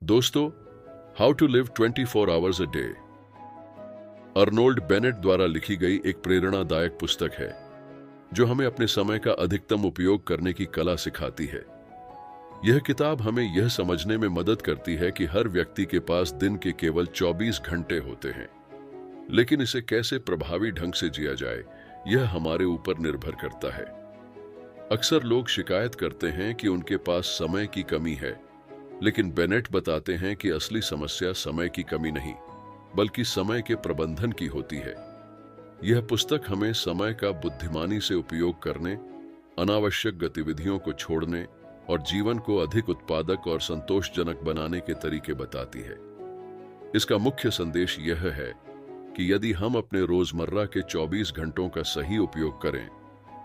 दोस्तों, how to live 24 hours a day Arnold Bennett द्वारा लिखी गई एक प्रेरणादायक पुस्तक है जो हमें अपने समय का अधिकतम उपयोग करने की कला सिखाती है। यह किताब हमें यह समझने में मदद करती है कि हर व्यक्ति के पास दिन के केवल 24 घंटे होते हैं, लेकिन इसे कैसे प्रभावी ढंग से जिया जाए यह हमारे ऊपर निर्भर करता है। अक्सर लोग शिकायत करते हैं कि उनके पास समय की कमी है, लेकिन बेनेट बताते हैं कि असली समस्या समय की कमी नहीं बल्कि समय के प्रबंधन की होती है। यह पुस्तक हमें समय का बुद्धिमानी से उपयोग करने, अनावश्यक गतिविधियों को छोड़ने और जीवन को अधिक उत्पादक और संतोषजनक बनाने के तरीके बताती है। इसका मुख्य संदेश यह है कि यदि हम अपने रोजमर्रा के 24 घंटों का सही उपयोग करें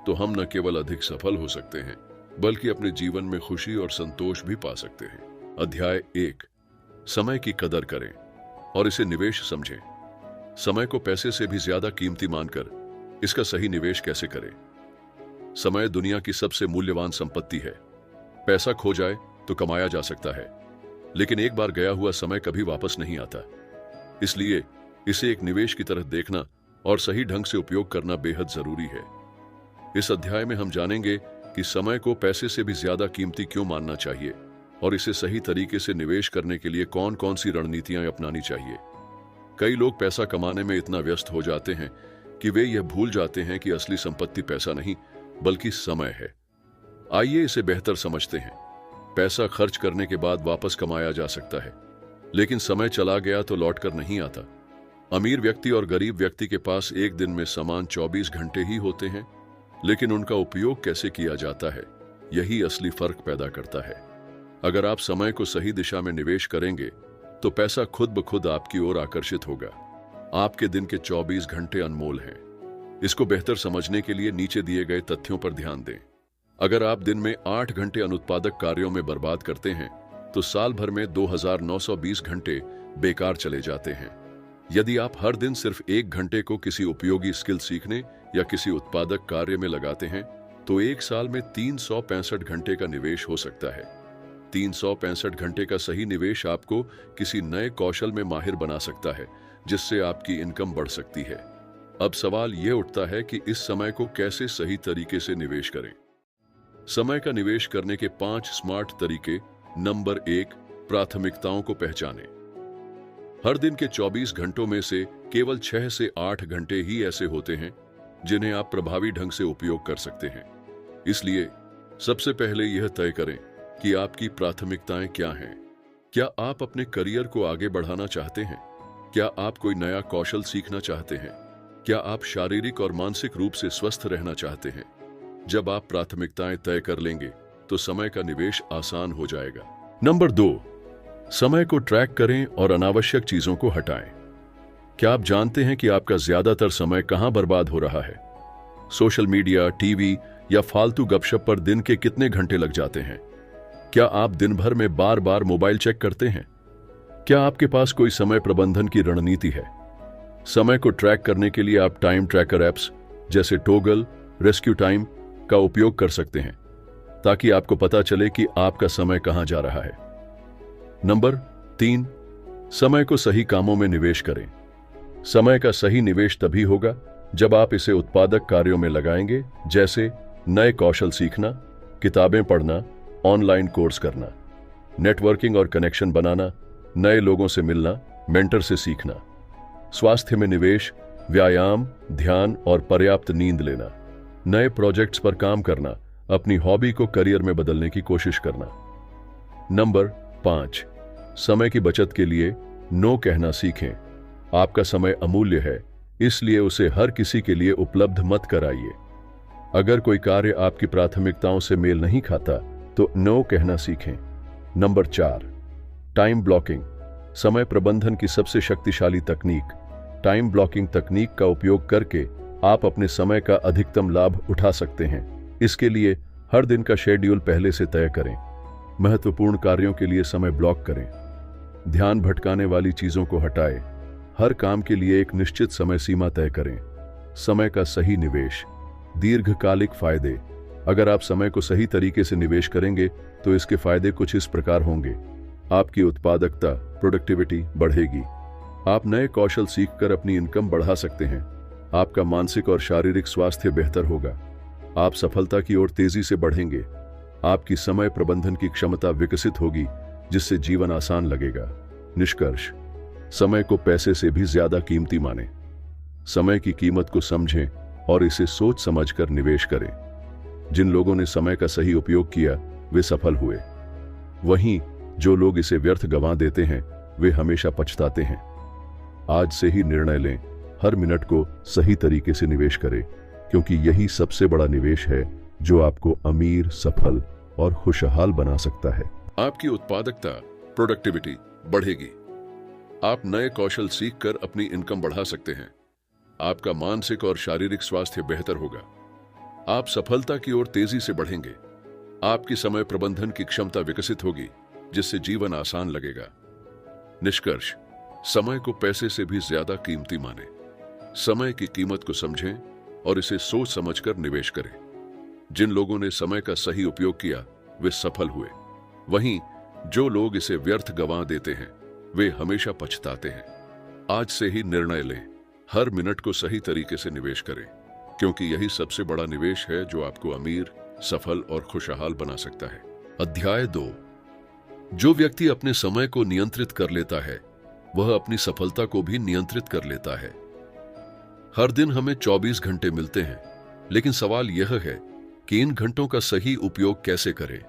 तो हम न केवल अधिक सफल हो सकते हैं बल्कि अपने जीवन में खुशी और संतोष भी पा सकते हैं। अध्याय 1, समय की कदर करें और इसे निवेश समझें। समय को पैसे से भी ज्यादा कीमती मानकर इसका सही निवेश कैसे करें। समय दुनिया की सबसे मूल्यवान संपत्ति है। पैसा खो जाए तो कमाया जा सकता है, लेकिन एक बार गया हुआ समय कभी वापस नहीं आता। इसलिए इसे एक निवेश की तरह देखना और सही ढंग से उपयोग करना बेहद जरूरी है। इस अध्याय में हम जानेंगे कि समय को पैसे से भी ज्यादा कीमती क्यों मानना चाहिए और इसे सही तरीके से निवेश करने के लिए कौन कौन सी रणनीतियां अपनानी चाहिए। कई लोग पैसा कमाने में इतना व्यस्त हो जाते हैं कि वे यह भूल जाते हैं कि असली संपत्ति पैसा नहीं बल्कि समय है। आइए इसे बेहतर समझते हैं। पैसा खर्च करने के बाद वापस कमाया जा सकता है, लेकिन समय चला गया तो लौटकर नहीं आता। अमीर व्यक्ति और गरीब व्यक्ति के पास एक दिन में समान 24 घंटे ही होते हैं, लेकिन उनका उपयोग कैसे किया जाता है यही असली फर्क पैदा करता है। अगर आप समय को सही दिशा में निवेश करेंगे तो पैसा खुद ब खुद आपकी ओर आकर्षित होगा। आपके दिन के 24 घंटे अनमोल हैं। इसको बेहतर समझने के लिए नीचे दिए गए तथ्यों पर ध्यान दें। अगर आप दिन में 8 घंटे अनुत्पादक कार्यों में बर्बाद करते हैं तो साल भर में 2920 घंटे बेकार चले जाते हैं। यदि आप हर दिन सिर्फ 1 घंटे को किसी उपयोगी स्किल सीखने या किसी उत्पादक कार्य में लगाते हैं तो एक साल में 365 घंटे का निवेश हो सकता है। 365 घंटे का सही निवेश आपको किसी नए कौशल में माहिर बना सकता है, जिससे आपकी इनकम बढ़ सकती है। अब सवाल यह उठता है कि इस समय को कैसे सही तरीके से निवेश करें। समय का निवेश करने के 5 स्मार्ट तरीके। नंबर 1, प्राथमिकताओं को पहचानें। हर दिन के 24 घंटों में से केवल 6 से 8 घंटे ही ऐसे होते हैं जिन्हें आप प्रभावी ढंग से उपयोग कर सकते हैं। इसलिए सबसे पहले यह तय करें कि आपकी प्राथमिकताएं क्या हैं। क्या आप अपने करियर को आगे बढ़ाना चाहते हैं? क्या आप कोई नया कौशल सीखना चाहते हैं? क्या आप शारीरिक और मानसिक रूप से स्वस्थ रहना चाहते हैं? जब आप प्राथमिकताएं तय कर लेंगे तो समय का निवेश आसान हो जाएगा। नंबर 2, समय को ट्रैक करें और अनावश्यक चीजों को हटाएं। क्या आप जानते हैं कि आपका ज्यादातर समय कहां बर्बाद हो रहा है? सोशल मीडिया, टीवी या फालतू गपशप पर दिन के कितने घंटे लग जाते हैं? क्या आप दिन भर में बार बार मोबाइल चेक करते हैं? क्या आपके पास कोई समय प्रबंधन की रणनीति है? समय को ट्रैक करने के लिए आप टाइम ट्रैकर ऐप्स जैसे टॉगल, रेस्क्यू टाइम का उपयोग कर सकते हैं ताकि आपको पता चले कि आपका समय कहां जा रहा है। नंबर 3, समय को सही कामों में निवेश करें। समय का सही निवेश तभी होगा जब आप इसे उत्पादक कार्यों में लगाएंगे, जैसे नए कौशल सीखना, किताबें पढ़ना, ऑनलाइन कोर्स करना, नेटवर्किंग और कनेक्शन बनाना, नए लोगों से मिलना, मेंटर से सीखना। स्वास्थ्य में निवेश, व्यायाम, ध्यान और पर्याप्त नींद लेना, नए प्रोजेक्ट्स पर काम करना, अपनी हॉबी को करियर में बदलने की कोशिश करना। नंबर 5, समय की बचत के लिए नो कहना सीखें। आपका समय अमूल्य है, इसलिए उसे हर किसी के लिए उपलब्ध मत कराइए। अगर कोई कार्य आपकी प्राथमिकताओं से मेल नहीं खाता तो नो कहना सीखें। Number 4, time blocking. समय प्रबंधन की सबसे शक्तिशाली तकनीक। टाइम ब्लॉकिंग तकनीक का उपयोग करके आप अपने समय का अधिकतम लाभ उठा सकते हैं। इसके लिए हर दिन का शेड्यूल पहले से तय करें। महत्वपूर्ण कार्यों के लिए समय ब्लॉक करें। ध्यान भटकाने वाली चीजों को हटाएं। हर काम के लिए एक निश्चित समय सीमा तय करें। समय का सही निवेश। दीर्घकालिक फायदे। अगर आप समय को सही तरीके से निवेश करेंगे तो इसके फायदे कुछ इस प्रकार होंगे। आपकी उत्पादकता प्रोडक्टिविटी बढ़ेगी। आप नए कौशल सीखकर अपनी इनकम बढ़ा सकते हैं। आपका मानसिक और शारीरिक स्वास्थ्य बेहतर होगा। आप सफलता की ओर तेजी से बढ़ेंगे। आपकी समय प्रबंधन की क्षमता विकसित होगी, जिससे जीवन आसान लगेगा। निष्कर्ष: समय को पैसे से भी ज्यादा कीमती मानें। समय की कीमत को समझें और इसे सोच समझकर निवेश करें। जिन लोगों ने समय का सही उपयोग किया वे सफल हुए। वहीं जो लोग इसे व्यर्थ गंवा देते हैं वे हमेशा पछताते हैं। आज से ही निर्णय लें, हर मिनट को सही तरीके से निवेश करें, क्योंकि यही सबसे बड़ा निवेश है जो आपको अमीर, सफल और खुशहाल बना सकता है। आपकी उत्पादकता प्रोडक्टिविटी बढ़ेगी। आप नए कौशल सीखकर अपनी इनकम बढ़ा सकते हैं। आपका मानसिक और शारीरिक स्वास्थ्य बेहतर होगा। आप सफलता की ओर तेजी से बढ़ेंगे। आपकी समय प्रबंधन की क्षमता विकसित होगी, जिससे जीवन आसान लगेगा। निष्कर्ष: समय को पैसे से भी ज्यादा कीमती माने। समय की कीमत को समझें और इसे सोच समझकर निवेश करें। जिन लोगों ने समय का सही उपयोग किया वे सफल हुए। वहीं जो लोग इसे व्यर्थ गंवा देते हैं वे हमेशा पछताते हैं। आज से ही निर्णय लें, हर मिनट को सही तरीके से निवेश करें, क्योंकि यही सबसे बड़ा निवेश है जो आपको अमीर, सफल और खुशहाल बना सकता है। अध्याय 2: जो व्यक्ति अपने समय को नियंत्रित कर लेता है वह अपनी सफलता को भी नियंत्रित कर लेता है। हर दिन हमें 24 घंटे मिलते हैं, लेकिन सवाल यह है कि इन घंटों का सही उपयोग कैसे करें।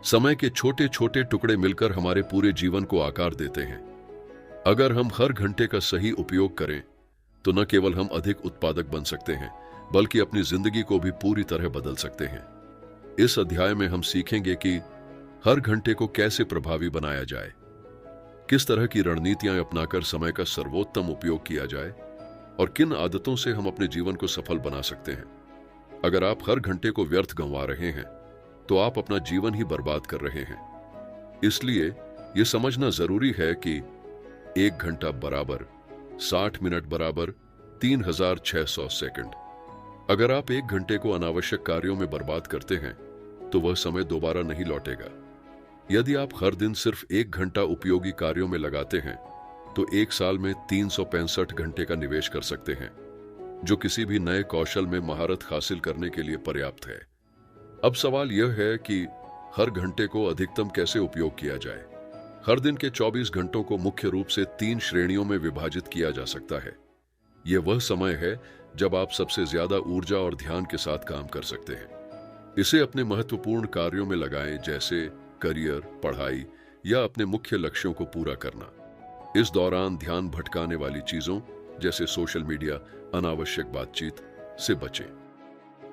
समय के छोटे छोटे टुकड़े मिलकर हमारे पूरे जीवन को आकार देते हैं। अगर हम हर घंटे का सही उपयोग करें तो न केवल हम अधिक उत्पादक बन सकते हैं, बल्कि अपनी जिंदगी को भी पूरी तरह बदल सकते हैं। इस अध्याय में हम सीखेंगे कि हर घंटे को कैसे प्रभावी बनाया जाए, किस तरह की रणनीतियां अपनाकर समय का सर्वोत्तम उपयोग किया जाए और किन आदतों से हम अपने जीवन को सफल बना सकते हैं। अगर आप हर घंटे को व्यर्थ गंवा रहे हैं तो आप अपना जीवन ही बर्बाद कर रहे हैं। इसलिए यह समझना जरूरी है कि 1 घंटा बराबर 60 मिनट बराबर 3600 सेकंड। अगर आप 1 घंटे को अनावश्यक कार्यों में बर्बाद करते हैं तो वह समय दोबारा नहीं लौटेगा। यदि आप हर दिन सिर्फ 1 घंटा उपयोगी कार्यों में लगाते हैं तो 1 साल में 365 घंटे का निवेश कर सकते हैं, जो किसी भी नए कौशल में महारत हासिल करने के लिए पर्याप्त है। अब सवाल यह है कि हर घंटे को अधिकतम कैसे उपयोग किया जाए। हर दिन के 24 घंटों को मुख्य रूप से 3 श्रेणियों में विभाजित किया जा सकता है। यह वह समय है जब आप सबसे ज्यादा ऊर्जा और ध्यान के साथ काम कर सकते हैं। इसे अपने महत्वपूर्ण कार्यों में लगाएं, जैसे करियर, पढ़ाई या अपने मुख्य लक्ष्यों को पूरा करना। इस दौरान ध्यान भटकाने वाली चीजों जैसे सोशल मीडिया, अनावश्यक बातचीत से बचें।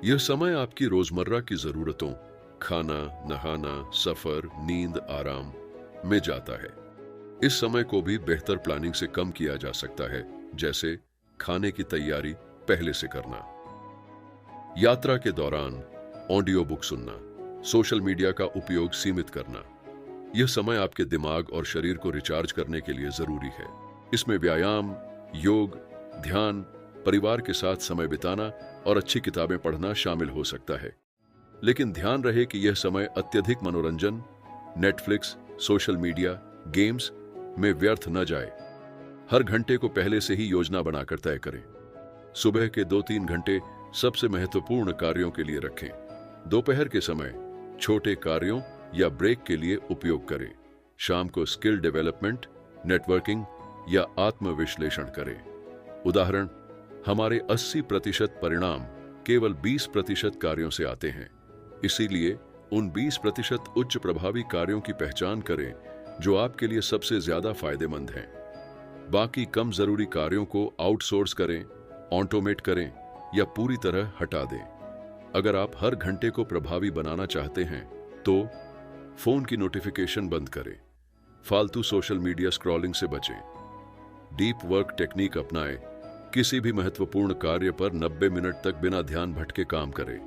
यह समय आपकी रोजमर्रा की जरूरतों, खाना, नहाना, सफर, नींद, आराम में जाता है। इस समय को भी बेहतर प्लानिंग से कम किया जा सकता है, जैसे खाने की तैयारी पहले से करना, यात्रा के दौरान ऑडियो बुक सुनना, सोशल मीडिया का उपयोग सीमित करना। यह समय आपके दिमाग और शरीर को रिचार्ज करने के लिए जरूरी है। इसमें व्यायाम, योग, ध्यान, परिवार के साथ समय बिताना और अच्छी किताबें पढ़ना शामिल हो सकता है। लेकिन ध्यान रहे कि यह समय अत्यधिक मनोरंजन, नेटफ्लिक्स, सोशल मीडिया, गेम्स में व्यर्थ न जाए। हर घंटे को पहले से ही योजना बनाकर तय करें। सुबह के 2-3 घंटे सबसे महत्वपूर्ण कार्यों के लिए रखें। दोपहर के समय छोटे कार्यों या ब्रेक के लिए उपयोग करें। शाम को स्किल डेवलपमेंट, नेटवर्किंग या आत्मविश्लेषण करें। उदाहरण, हमारे 80% परिणाम केवल 20% कार्यों से आते हैं। इसीलिए उन 20% उच्च प्रभावी कार्यों की पहचान करें जो आपके लिए सबसे ज्यादा फायदेमंद हैं। बाकी कम जरूरी कार्यों को आउटसोर्स करें, ऑटोमेट करें या पूरी तरह हटा दें। अगर आप हर घंटे को प्रभावी बनाना चाहते हैं तो फोन की नोटिफिकेशन बंद करें, फालतू सोशल मीडिया स्क्रॉलिंग से बचें, डीप वर्क टेक्निक अपनाएं, किसी भी महत्वपूर्ण कार्य पर 90 मिनट तक बिना ध्यान भटके काम करें।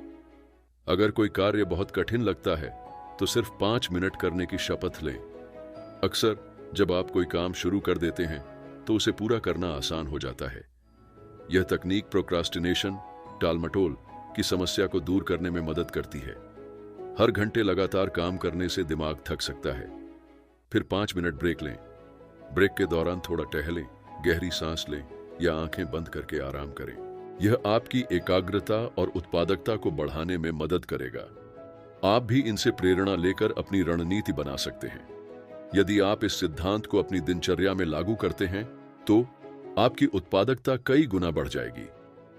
अगर कोई कार्य बहुत कठिन लगता है तो सिर्फ 5 मिनट करने की शपथ लें। अक्सर जब आप कोई काम शुरू कर देते हैं तो उसे पूरा करना आसान हो जाता है। यह तकनीक प्रोक्रास्टिनेशन, टालमटोल की समस्या को दूर करने में मदद करती है। हर घंटे लगातार काम करने से दिमाग थक सकता है, फिर 5 मिनट ब्रेक लें। ब्रेक के दौरान थोड़ा टहलें, गहरी सांस लें या आंखें बंद करके आराम करें। यह आपकी एकाग्रता और उत्पादकता को बढ़ाने में मदद करेगा। आप भी इनसे प्रेरणा लेकर अपनी रणनीति बना सकते हैं। यदि आप इस सिद्धांत को अपनी दिनचर्या में लागू करते हैं तो आपकी उत्पादकता कई गुना बढ़ जाएगी।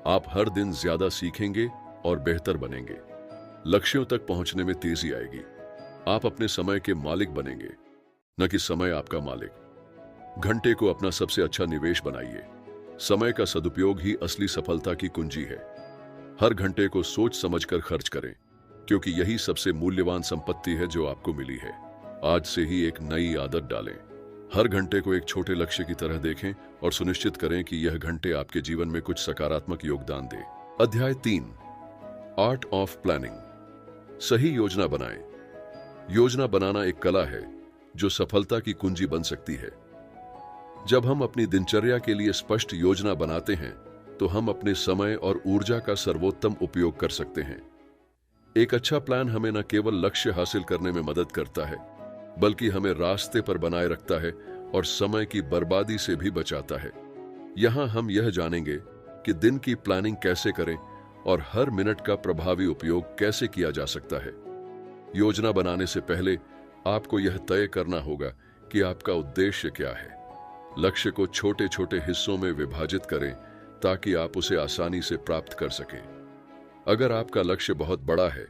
आप हर दिन ज्यादा सीखेंगे और बेहतर बनेंगे। लक्ष्यों तक पहुंचने में तेजी आएगी। आप अपने समय के मालिक बनेंगे, न कि समय आपका मालिक। घंटे को अपना सबसे अच्छा निवेश बनाइए। समय का सदुपयोग ही असली सफलता की कुंजी है। हर घंटे को सोच समझकर खर्च करें, क्योंकि यही सबसे मूल्यवान संपत्ति है जो आपको मिली है। आज से ही एक नई आदत डालें। हर घंटे को एक छोटे लक्ष्य की तरह देखें और सुनिश्चित करें कि यह घंटे आपके जीवन में कुछ सकारात्मक योगदान दे। अध्याय 3, आर्ट ऑफ प्लानिंग। सही योजना बनाएं। योजना बनाना एक कला है जो सफलता की कुंजी बन सकती है। जब हम अपनी दिनचर्या के लिए स्पष्ट योजना बनाते हैं तो हम अपने समय और ऊर्जा का सर्वोत्तम उपयोग कर सकते हैं। एक अच्छा प्लान हमें न केवल लक्ष्य हासिल करने में मदद करता है, बल्कि हमें रास्ते पर बनाए रखता है और समय की बर्बादी से भी बचाता है। यहां हम यह जानेंगे कि दिन की प्लानिंग कैसे करें और हर मिनट का प्रभावी उपयोग कैसे किया जा सकता है। योजना बनाने से पहले आपको यह तय करना होगा कि आपका उद्देश्य क्या है। लक्ष्य को छोटे छोटे हिस्सों में विभाजित करें ताकि आप उसे आसानी से प्राप्त कर सकें। अगर आपका लक्ष्य बहुत बड़ा है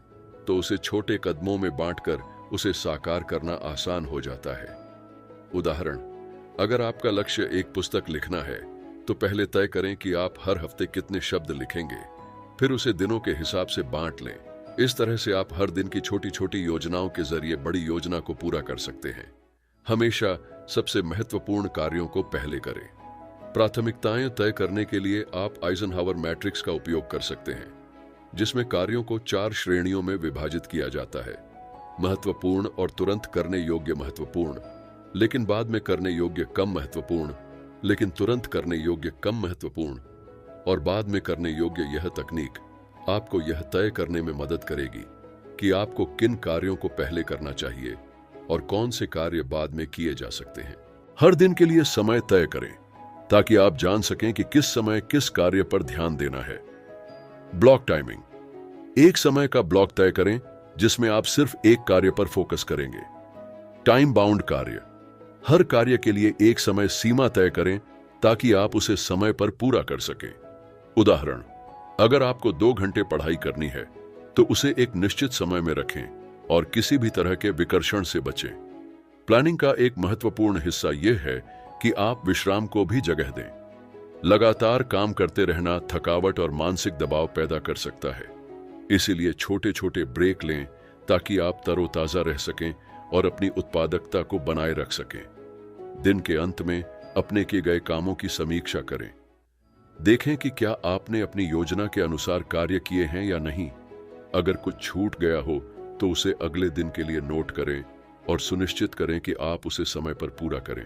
तो उसे छोटे कदमों में बांटकर उसे साकार करना आसान हो जाता है। उदाहरण, अगर आपका लक्ष्य एक पुस्तक लिखना है तो पहले तय करें कि आप हर हफ्ते कितने शब्द लिखेंगे, फिर उसे दिनों के हिसाब से बांट लें। इस तरह से आप हर दिन की छोटी छोटी योजनाओं के जरिए बड़ी योजना को पूरा कर सकते हैं। हमेशा सबसे महत्वपूर्ण कार्यों को पहले करें। प्राथमिकताएं तय करने के लिए आप आइजनहावर मैट्रिक्स का उपयोग कर सकते हैं, जिसमें कार्यों को 4 श्रेणियों में विभाजित किया जाता है। महत्वपूर्ण और तुरंत करने योग्य महत्वपूर्ण, लेकिन बाद में करने योग्य कम महत्वपूर्ण, लेकिन तुरंत करने योग्य कम महत्वपूर्ण और बाद में करने योग्य। यह तकनीक आपको यह तय करने में मदद करेगी कि आपको किन कार्यों को पहले करना चाहिए और कौन से कार्य बाद में किए जा सकते हैं। हर दिन के लिए समय तय करें ताकि आप जान सकें कि किस समय किस कार्य पर ध्यान देना है। Block timing. एक समय का ब्लॉक तय करें जिसमें आप सिर्फ एक कार्य पर फोकस करेंगे। टाइम बाउंड कार्य। हर कार्य के लिए एक समय सीमा तय करें ताकि आप उसे समय पर पूरा कर सकें। उदाहरण, अगर आपको 2 घंटे पढ़ाई करनी है तो उसे एक निश्चित समय में रखें और किसी भी तरह के विकर्षण से बचें। प्लानिंग का एक महत्वपूर्ण हिस्सा यह है कि आप विश्राम को भी जगह दें। लगातार काम करते रहना थकावट और मानसिक दबाव पैदा कर सकता है। इसीलिए छोटे छोटे ब्रेक लें ताकि आप तरोताजा रह सकें और अपनी उत्पादकता को बनाए रख सकें। दिन के अंत में अपने किए गए कामों की समीक्षा करें। देखें कि क्या आपने अपनी योजना के अनुसार कार्य किए हैं या नहीं। अगर कुछ छूट गया हो तो उसे अगले दिन के लिए नोट करें और सुनिश्चित करें कि आप उसे समय पर पूरा करें।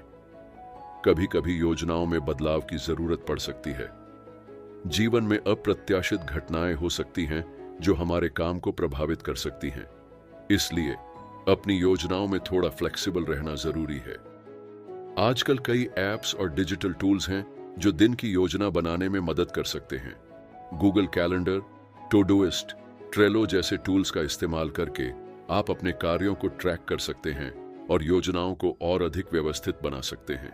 कभी कभी योजनाओं में बदलाव की जरूरत पड़ सकती है। जीवन में अप्रत्याशित घटनाएं हो सकती हैं जो हमारे काम को प्रभावित कर सकती हैं। इसलिए अपनी योजनाओं में थोड़ा फ्लेक्सिबल रहना जरूरी है। आजकल कई ऐप्स और डिजिटल टूल्स हैं जो दिन की योजना बनाने में मदद कर सकते हैं। गूगल कैलेंडर, टोडोइस्ट, ट्रेलो जैसे टूल्स का इस्तेमाल करके आप अपने कार्यों को ट्रैक कर सकते हैं और योजनाओं को और अधिक व्यवस्थित बना सकते हैं।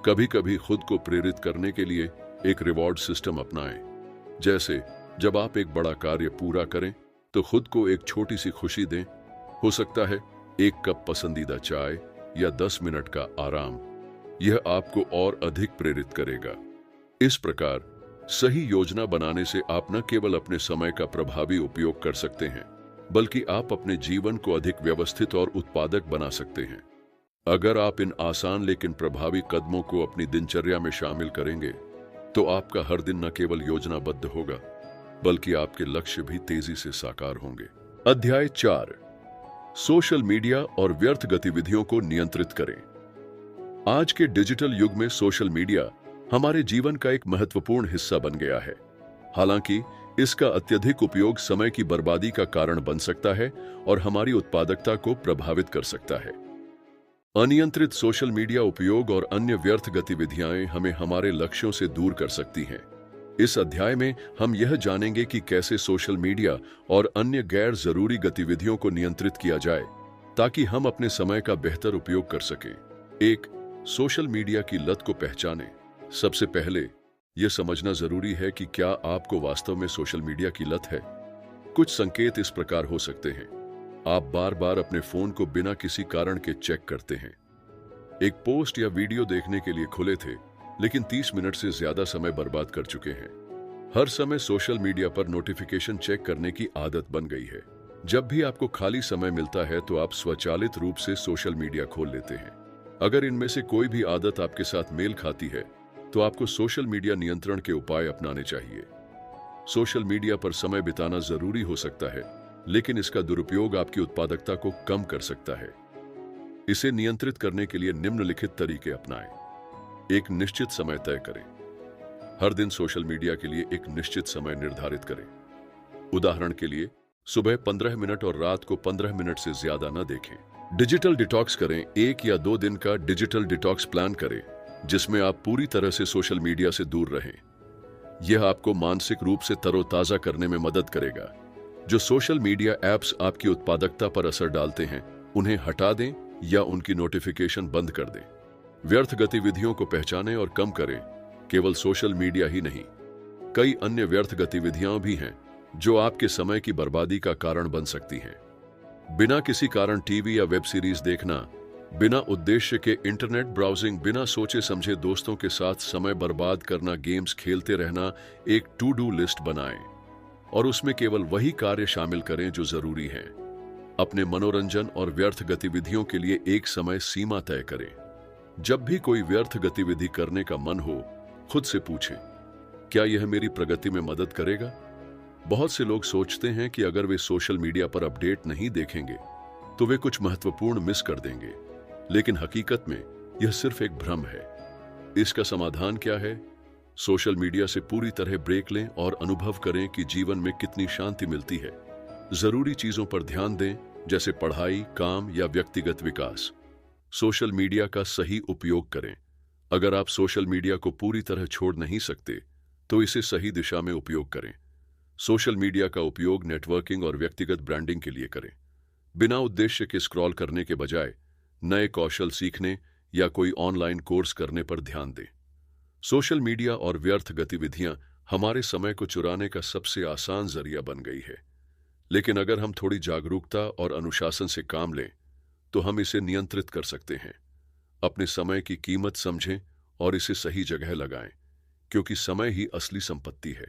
कभी कभी खुद को प्रेरित करने के लिए एक रिवॉर्ड सिस्टम अपनाएं। जैसे जब आप एक बड़ा कार्य पूरा करें तो खुद को एक छोटी सी खुशी दें। हो सकता है 1 कप पसंदीदा चाय या 10 मिनट का आराम। यह आपको और अधिक प्रेरित करेगा। इस प्रकार सही योजना बनाने से आप न केवल अपने समय का प्रभावी उपयोग कर सकते हैं, बल्कि आप अपने जीवन को अधिक व्यवस्थित और उत्पादक बना सकते हैं। अगर आप इन आसान लेकिन प्रभावी कदमों को अपनी दिनचर्या में शामिल करेंगे तो आपका हर दिन न केवल योजनाबद्ध होगा, बल्कि आपके लक्ष्य भी तेजी से साकार होंगे। अध्याय 4, सोशल मीडिया और व्यर्थ गतिविधियों को नियंत्रित करें। आज के डिजिटल युग में सोशल मीडिया हमारे जीवन का एक महत्वपूर्ण हिस्सा बन गया है। हालांकि इसका अत्यधिक उपयोग समय की बर्बादी का कारण बन सकता है और हमारी उत्पादकता को प्रभावित कर सकता है। अनियंत्रित सोशल मीडिया उपयोग और अन्य व्यर्थ गतिविधियां हमें हमारे लक्ष्यों से दूर कर सकती हैं। इस अध्याय में हम यह जानेंगे कि कैसे सोशल मीडिया और अन्य गैर जरूरी गतिविधियों को नियंत्रित किया जाए ताकि हम अपने समय का बेहतर उपयोग कर सकें। एक, सोशल मीडिया की लत को पहचानें। सबसे पहले यह समझना जरूरी है कि क्या आपको वास्तव में सोशल मीडिया की लत है। कुछ संकेत इस प्रकार हो सकते हैं। आप बार बार अपने फोन को बिना किसी कारण के चेक करते हैं। एक पोस्ट या वीडियो देखने के लिए खुले थे, लेकिन 30 मिनट से ज्यादा समय बर्बाद कर चुके हैं। हर समय सोशल मीडिया पर नोटिफिकेशन चेक करने की आदत बन गई है। जब भी आपको खाली समय मिलता है तो आप स्वचालित रूप से सोशल मीडिया खोल लेते हैं। अगर इनमें से कोई भी आदत आपके साथ मेल खाती है तो आपको सोशल मीडिया नियंत्रण के उपाय अपनाने चाहिए। सोशल मीडिया पर समय बिताना जरूरी हो सकता है, लेकिन इसका दुरुपयोग आपकी उत्पादकता को कम कर सकता है। इसे नियंत्रित करने के लिए निम्नलिखित तरीके अपनाएं। एक निश्चित समय तय करें। हर दिन सोशल मीडिया के लिए एक निश्चित समय निर्धारित करें। उदाहरण के लिए, सुबह 15 मिनट और रात को 15 मिनट से ज्यादा न देखें। डिजिटल डिटॉक्स करें। 1 या 2 दिन का डिजिटल डिटॉक्स प्लान करें, जिसमें आप पूरी तरह से सोशल मीडिया से दूर रहें। यह आपको मानसिक रूप से तरोताजा करने में मदद करेगा। जो सोशल मीडिया ऐप्स आपकी उत्पादकता पर असर डालते हैं, उन्हें हटा दें या उनकी नोटिफिकेशन बंद कर दें। व्यर्थ गतिविधियों को पहचानें और कम करें। केवल सोशल मीडिया ही नहीं, कई अन्य व्यर्थ गतिविधियां भी हैं जो आपके समय की बर्बादी का कारण बन सकती हैं। बिना किसी कारण टीवी या वेब सीरीज देखना, बिना उद्देश्य के इंटरनेट ब्राउजिंग, बिना सोचे समझे दोस्तों के साथ समय बर्बाद करना, गेम्स खेलते रहना। एक टू डू लिस्ट बनाएं और उसमें केवल वही कार्य शामिल करें जो जरूरी हैं। अपने मनोरंजन और व्यर्थ गतिविधियों के लिए एक समय सीमा तय करें। जब भी कोई व्यर्थ गतिविधि करने का मन हो, खुद से पूछें, क्या यह मेरी प्रगति में मदद करेगा? बहुत से लोग सोचते हैं कि अगर वे सोशल मीडिया पर अपडेट नहीं देखेंगे तो वे कुछ महत्वपूर्ण मिस कर देंगे, लेकिन हकीकत में यह सिर्फ एक भ्रम है। इसका समाधान क्या है? सोशल मीडिया से पूरी तरह ब्रेक लें और अनुभव करें कि जीवन में कितनी शांति मिलती है। जरूरी चीजों पर ध्यान दें, जैसे पढ़ाई, काम या व्यक्तिगत विकास। सोशल मीडिया का सही उपयोग करें। अगर आप सोशल मीडिया को पूरी तरह छोड़ नहीं सकते तो इसे सही दिशा में उपयोग करें। सोशल मीडिया का उपयोग नेटवर्किंग और व्यक्तिगत ब्रांडिंग के लिए करें। बिना उद्देश्य के स्क्रॉल करने के बजाय नए कौशल सीखने या कोई ऑनलाइन कोर्स करने पर ध्यान दें। सोशल मीडिया और व्यर्थ गतिविधियां हमारे समय को चुराने का सबसे आसान जरिया बन गई है, लेकिन अगर हम थोड़ी जागरूकता और अनुशासन से काम लें तो हम इसे नियंत्रित कर सकते हैं। अपने समय की कीमत समझें और इसे सही जगह लगाएं, क्योंकि समय ही असली संपत्ति है।